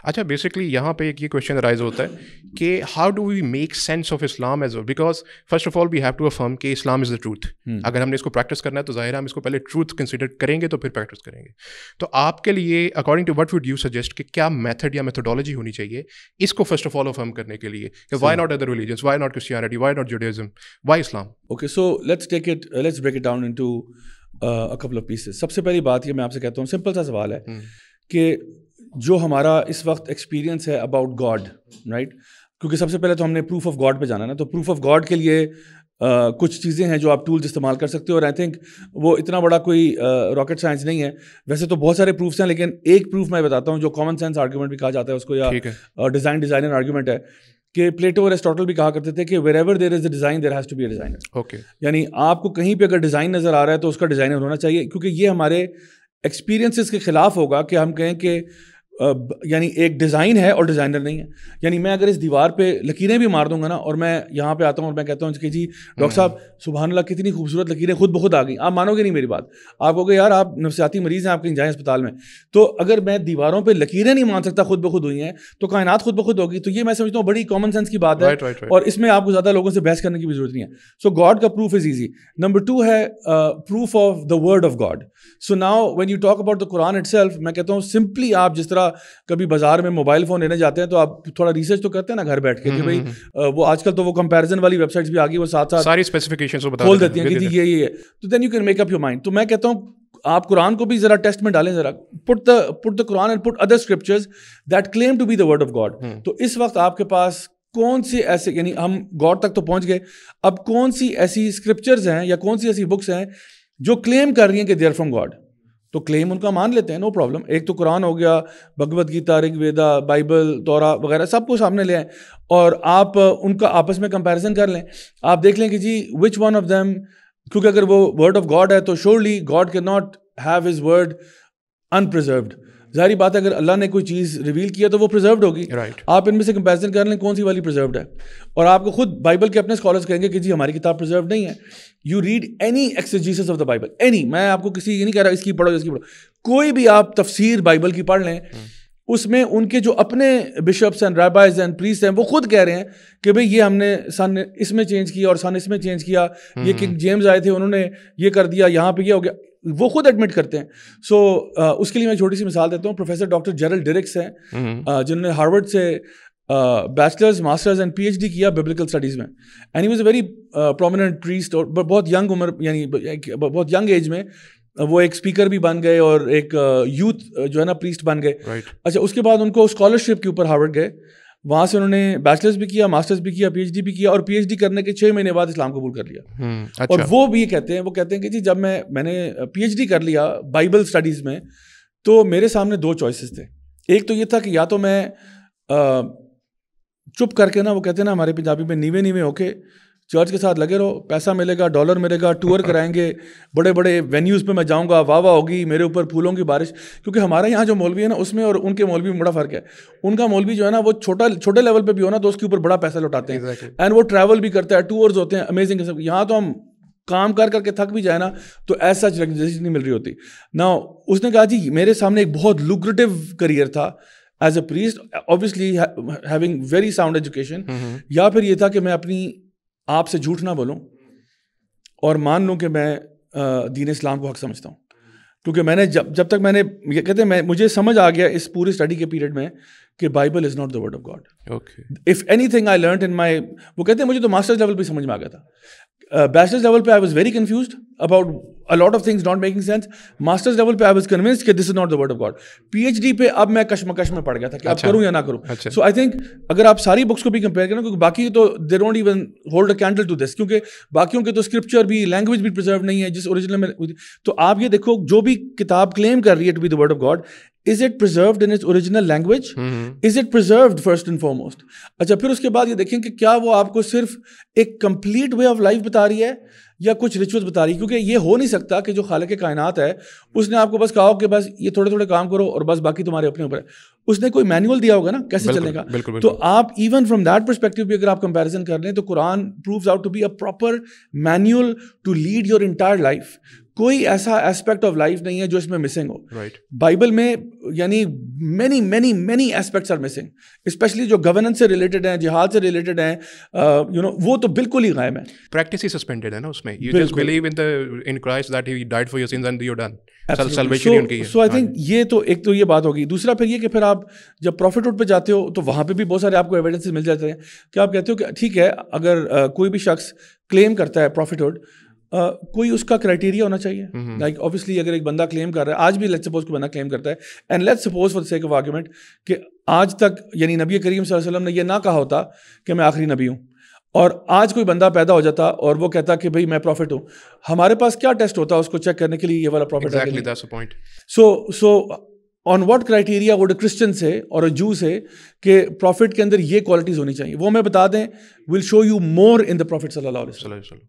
اچھا بیسکلی یہاں پہ ایک یہ کویشچن رائز ہوتا ہے کہ how do we make sense of Islam as well, because first of all we have to affirm کہ اسلام از دا ٹروتھ. اگر ہم نے اس کو پریکٹس کرنا ہے تو ظاہر ہے ہم اس کو پہلے ٹروتھ کنسیڈر کریں گے تو پھر پریکٹس کریں گے. تو آپ کے لیے according to what would you suggest کہ کیا میتھڈ یا میتھڈالوجی ہونی چاہیے اس کو فرسٹ آف آل افرم کرنے کے لیے کہ why not other religions, why not Christianity, why not Judaism, why Islam? Okay, so let's break it down into a couple of pieces. سب سے پہلی بات یہ میں آپ سے کہتا ہوں, سمپل سا سوال ہے کہ جو ہمارا اس وقت ایکسپیرینس ہے اباؤٹ گاڈ, رائٹ, کیونکہ سب سے پہلے تو ہم نے پروف آف گاڈ پہ جانا نا, تو پروف آف گاڈ کے لیے کچھ چیزیں ہیں جو آپ ٹولز استعمال کر سکتے ہو, اور آئی تھنک وہ اتنا بڑا کوئی راکٹ سائنس نہیں ہے. ویسے تو بہت سارے پروفس ہیں, لیکن ایک پروف میں بتاتا ہوں جو کامن سینس آرگیومنٹ بھی کہا جاتا ہے اس کو, یا ڈیزائنر آرگیومنٹ ہے, کہ پلیٹو اور ایرسٹوٹل بھی کہا کرتے تھے کہ wherever there is a design there has to be a designer. Okay, یعنی آپ کو کہیں پہ اگر ڈیزائن نظر آ رہا ہے تو اس کا ڈیزائنر ہونا چاہیے, کیونکہ یہ ہمارے ایکسپیرینسز کے خلاف ہوگا کہ ہم کہیں کہ یعنی ایک ڈیزائن ہے اور ڈیزائنر نہیں ہے. یعنی میں اگر اس دیوار پہ لکیریں بھی مار دوں گا نا, اور میں یہاں پہ آتا ہوں اور میں کہتا ہوں کہ جی ڈاکٹر صاحب سبحان اللہ کتنی خوبصورت لکیریں خود بخود آ گئیں, آپ مانو گے نہیں میری بات, آپ کہو گے یار آپ نفسیاتی مریض ہیں, آپ کہیں جائیں اسپتال میں. تو اگر میں دیواروں پہ لکیریں نہیں مان سکتا خود بخود ہوئی ہیں تو کائنات خود بخود ہوگی. تو یہ میں سمجھتا ہوں بڑی کامن سینس کی بات ہے, اور اس میں آپ کو زیادہ لوگوں سے بحث کرنے کی بھی ضرورت نہیں ہے. سو گاڈ کا پروف از ایزی. نمبر 2 ہے proof of the word of God. So now when you talk about the Quran it self, میں کہتا ہوں سمپلی آپ جس طرح کبھی بازار میں موبائل فون لینے جاتے ہیں تو آپ تھوڑا ریسرچ تو کرتے ہیں نا گھر بیٹھ کے, کہ بھائی وہ آج کل تو وہ کمپیریزن والی ویب سائٹس بھی آ گئی, وہ ساتھ ساتھ ساری اسپیسیفکیشنز کھول دیتی ہیں کہ جی یہ تو then you can make up your mind. تو میں کہتا ہوں آپ قرآن کو بھی ذرا ٹیسٹ میں ڈالیں, ذرا put the Quran and put other scriptures that claim to be the word of God. تو اس وقت آپ کے پاس کون سی ایسے, یعنی ہم گاڈ تک تو پہنچ گئے, اب کون سی ایسی اسکرپچرز ہیں یا کون سی ایسی بکس ہیں جو کلیم کر رہی ہیں کہ دے آر فرام گاڈ, تو کلیم ان کا مان لیتے ہیں, نو پرابلم. ایک تو قرآن ہو گیا, بھگوت گیتا, رگ ویدا, بائبل, تورا وغیرہ سب کو سامنے لے آئیں اور آپ ان کا آپس میں کمپیریزن کر لیں. آپ دیکھ لیں کہ جی وچ ون آف دیم, کیونکہ اگر وہ ورڈ آف گاڈ ہے تو surely God can not have his word unpreserved. ظاہری بات ہے اگر اللہ نے کوئی چیز ریویل کیا تو وہ پریزروڈ ہوگی. آپ ان میں سے کمپیریزن کر لیں کون سی والی پریزروڈ ہے, اور آپ کو خود بائبل کے اپنے اسکالرز کہیں گے کہ جی ہماری کتاب پریزروڈ نہیں ہے. You read any exegesis of the Bible, any, میں آپ کو کسی یہ نہیں کہہ رہا اس کی پڑھو اس کی پڑھو, کوئی بھی آپ تفسیر بائبل کی پڑھ لیں, اس میں ان کے جو اپنے بشپس اینڈ رابائز اینڈ پریسٹ ہیں وہ خود کہہ رہے ہیں کہ بھئی یہ ہم نے سن اس میں چینج کیا اور سن اس میں چینج کیا, یہ کنگ جیمز آئے تھے انہوں نے یہ کر دیا, یہاں پہ یہ ہو گیا, وہ خود ایڈمٹ کرتے ہیں. سو اس کے لیے میں چھوٹی سی مثال دیتا ہوں. پروفیسر ڈاکٹر جیرل ڈیرکس ہیں جنہوں نے ہارورڈ سے bachelors, masters and P H D کیا ببلیکل اسٹڈیز میں, and he was a very prominent priest, اور بہت ینگ عمر, یعنی بہت ینگ ایج میں وہ ایک اسپیکر بھی بن گئے اور ایک یوتھ جو ہے نا پریسٹ بن گئے. اچھا, اس کے بعد ان کو اسکالرشپ کے اوپر ہارورڈ گئے, وہاں سے انہوں نے بیچلرز بھی کیا, ماسٹرز بھی کیا, پی ایچ ڈی بھی کیا, اور پی ایچ ڈی کرنے کے 6 مہینے بعد اسلام قبول کر لیا. اور وہ بھی یہ کہتے ہیں کہ جی جب میں نے پی ایچ ڈی کر لیا بائبل اسٹڈیز میں تو میرے سامنے 2 چوائسیز تھے. ایک تو یہ تھا کہ یا تو میں چپ کر کے نا, وہ کہتے ہیں نا ہمارے پنجابی میں, نیوے نیوے ہو کے چرچ کے ساتھ لگے رہو, پیسہ ملے گا, ڈالر ملے گا, ٹور کرائیں گے, بڑے بڑے وینیوز پہ میں جاؤں گا, واہ واہ ہوگی, میرے اوپر پھولوں کی بارش. کیونکہ ہمارے یہاں جو مولوی ہے نا اس میں اور ان کے مولوی میں بڑا فرق ہے. ان کا مولوی جو ہے نا وہ چھوٹے لیول پہ بھی ہو نا تو اس کے اوپر بڑا پیسہ لوٹاتے ہیں, اینڈ وہ ٹریول بھی کرتا ہے, ٹورز ہوتے ہیں امیزنگ. یہاں تو ہم کام کر کے تھک بھی جائے نا تو ایسا ریکگنیشن نہیں مل رہی ہوتی. نا اس نے کہا جی میرے سامنے ایک بہت لوکریٹو کریئر تھا as a priest, obviously having very sound education, یا پھر یہ تھا کہ میں اپنی آپ سے جھوٹ نہ بولوں اور مان لوں کہ میں دین اسلام کو حق سمجھتا ہوں. کیونکہ میں نے جب تک میں نے یہ کہتے ہیں مجھے سمجھ آ گیا اس پوری اسٹڈی کے پیریڈ میں کہ Bible is not the word of God. If anything I learned in my, وہ کہتے ہیں مجھے تو ماسٹرز لیول پہ سمجھ میں آ گیا تھا. بیچلرز لیول پہ I was very confused about a lot of things not making sense. Masters level پہ I was convinced کہ this is not the word of God. P H D پہ اب میں کشمکش میں پڑ گیا تھا کہ اب کروں یا نہ کروں. So I think اگر آپ ساری بکس کو بھی کمپیئر کریں, کیونکہ باقی تو they don't even hold a candle to this, کیونکہ باقیوں کے تو اسکرپچر بھی, لینگویج بھی پرزرو نہیں ہے جس اوریجنل میں. تو آپ یہ دیکھو جو بھی کتاب کلیم کر رہی ہے to be the word of God, is it preserved in its original language? Is it preserved first and foremost? اچھا, پھر اس کے بعد یہ دیکھیں کہ کیا وہ آپ کو صرف ایک کمپلیٹ وے آف لائف بتا رہی ہے یا کچھ ریچولز بتا رہی ہے. کیونکہ یہ ہو نہیں سکتا کہ جو خالق کائنات ہے اس نے آپ کو بس کہا ہو کہ بس یہ تھوڑے تھوڑے کام کرو اور بس باقی تمہارے اپنے اوپر ہے. اس نے کوئی مینول دیا ہوگا نا کیسے چلنے کا. تو آپ ایون فرام دیٹ پرسپیکٹو بھی اگر آپ کمپیریزن کر لیں تو Quran proves out to be a proper manual to lead your entire life. کوئی ایسا ایسپیکٹ آف لائف نہیں ہے جو اس میں مسنگ ہو. بائبل میں یعنی many many many aspects are missing, especially جو گورننس سے ریلیٹڈ ہیں, جہاد سے ریلیٹڈ ہیں, وہ تو بالکل ہی غائب ہیں. پریکٹس ہی سسپینڈیڈ ہے نا اس میں. You just believe in Christ that he died for your sins and you're done. Salvation ان کی ہے. So I think یہ تو ایک تو یہ بات ہوگی. دوسرا پھر یہ کہ پھر آپ جب پروفٹ پہ جاتے ہو تو وہاں پہ بھی بہت سارے آپ کو ایویڈنسز مل جاتے ہیں کہ آپ کہتے ہو کہ ٹھیک ہے اگر کوئی بھی شخص کلیم کرتا ہے پروفٹہڈ, کوئی اس کا کرائٹیریا ہونا چاہیے. لائک اوبیسلی اگر ایک بندہ کلیم کر رہا ہے, آج بھی لیٹس سپوز کوئی بندہ کلیم کرتا ہے, and let's suppose for the sake of argument کہ آج تک یعنی نبی کریم صلی اللہ علیہ وسلم نے یہ نہ کہا ہوتا کہ میں آخری نبی ہوں, اور آج کوئی بندہ پیدا ہو جاتا اور وہ کہتا کہ بھائی میں پروفٹ ہوں, ہمارے پاس کیا ٹیسٹ ہوتا ہے اس کو چیک کرنے کے لیے یہ والا پروفٹ ہے. So on what criteria would a Christian سے اور اے جو سے کہ پروفٹ کے اندر یہ کوالٹیز ہونی چاہیے؟ وہ ہمیں بتا دیں, ول show you more in the profit صلی اللہ علیہ وسلم.